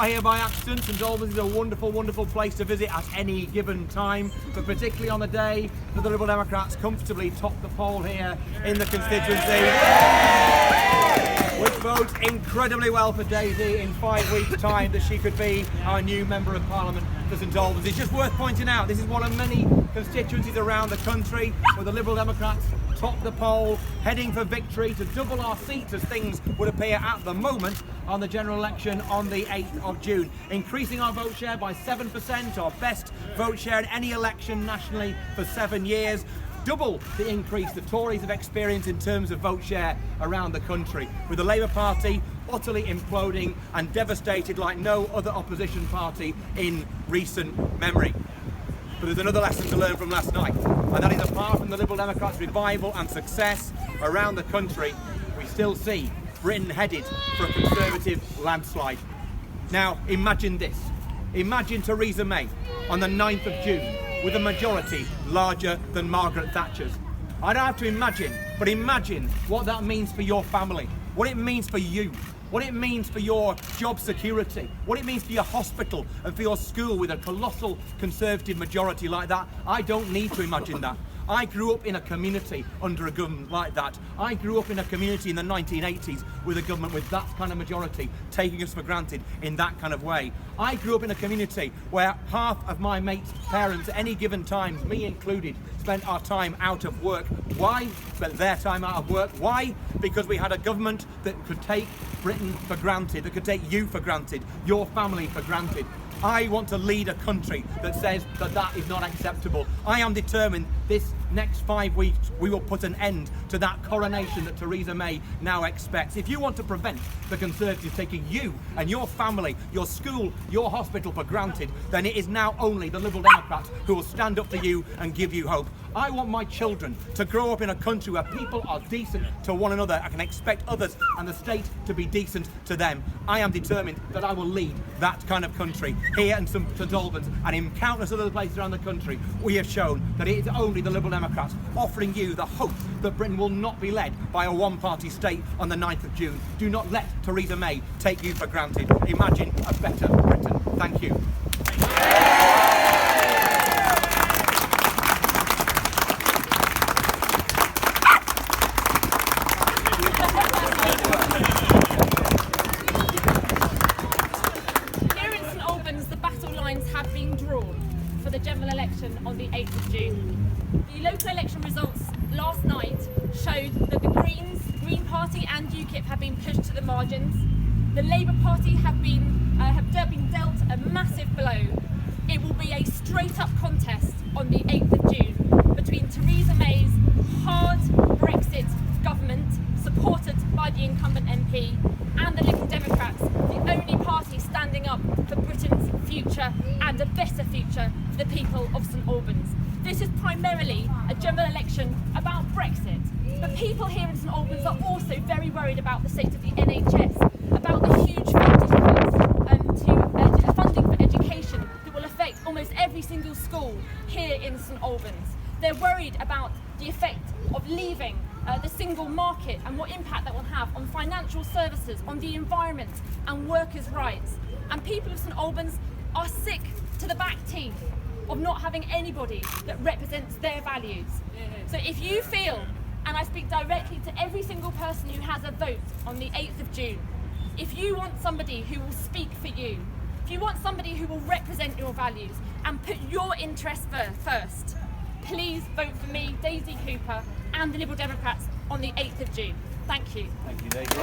not here by accident. St Albans is a wonderful, wonderful place to visit at any given time, but particularly on the day that the Liberal Democrats comfortably top the poll here in the constituency, which bodes incredibly well for Daisy in 5 weeks' time that she could be our new Member of Parliament for St Albans. It's just worth pointing out this is one of many constituencies around the country where the Liberal Democrats top the poll, heading for victory to double our seats as things would appear at the moment on the general election on the 8th of June. Increasing our vote share by 7%, our best vote share in any election nationally for 7 years. Double the increase the Tories have experienced in terms of vote share around the country, with the Labour Party utterly imploding and devastated like no other opposition party in recent memory. But there's another lesson to learn from last night, and that is apart from the Liberal Democrats' revival and success around the country, we still see Britain headed for a Conservative landslide. Now, imagine this. Imagine Theresa May on the 9th of June with a majority larger than Margaret Thatcher's. I don't have to imagine, but imagine what that means for your family, what it means for you, what it means for your job security, what it means for your hospital and for your school with a colossal Conservative majority like that. I don't need to imagine that. I grew up in a community under a government like that. I grew up in a community in the 1980s with a government with that kind of majority taking us for granted in that kind of way. I grew up in a community where half of my mates' parents at any given time, me included, spent our time out of work. Why? Spent their time out of work. Why? Because we had a government that could take Britain for granted, that could take you for granted, your family for granted. I want to lead a country that says that that is not acceptable. I am determined this next 5 weeks we will put an end to that coronation that Theresa May now expects. If you want to prevent the Conservatives taking you and your family, your school, your hospital for granted, then it is now only the Liberal Democrats who will stand up for you and give you hope. I want my children to grow up in a country where people are decent to one another. I can expect others and the state to be decent to them. I am determined that I will lead that kind of country here in St Albans and in countless other places around the country. We have shown that it is only the Liberal Democrats offering you the hope that Britain will not be led by a one-party state on the 9th of June. Do not let Theresa May take you for granted. Imagine a better Britain. Thank you. Have been drawn for the general election on the 8th of June. The local election results last night showed that the Green Party and UKIP have been pushed to the margins. The Labour Party have been dealt a massive blow. It will be a straight-up contest on the 8th of June between Theresa May's hard Brexit government, supported by the incumbent MP, and the Lib Democrats, the only party standing up for Britain's future and a better future for the people of St Albans. This is primarily a general election about Brexit, but people here in St Albans are also very worried about the state of the NHS, about the huge funding for education that will affect almost every single school here in St Albans. They're worried about the effect of leaving the single market and what impact that will have on financial services, on the environment and workers' rights. And people of St Albans are sick to the back teeth of not having anybody that represents their values. So if you feel, and I speak directly to every single person who has a vote on the 8th of June, if you want somebody who will speak for you, if you want somebody who will represent your values and put your interests first, please vote for me, Daisy Cooper, and the Liberal Democrats on the 8th of June. Thank you. Thank you, Daisy.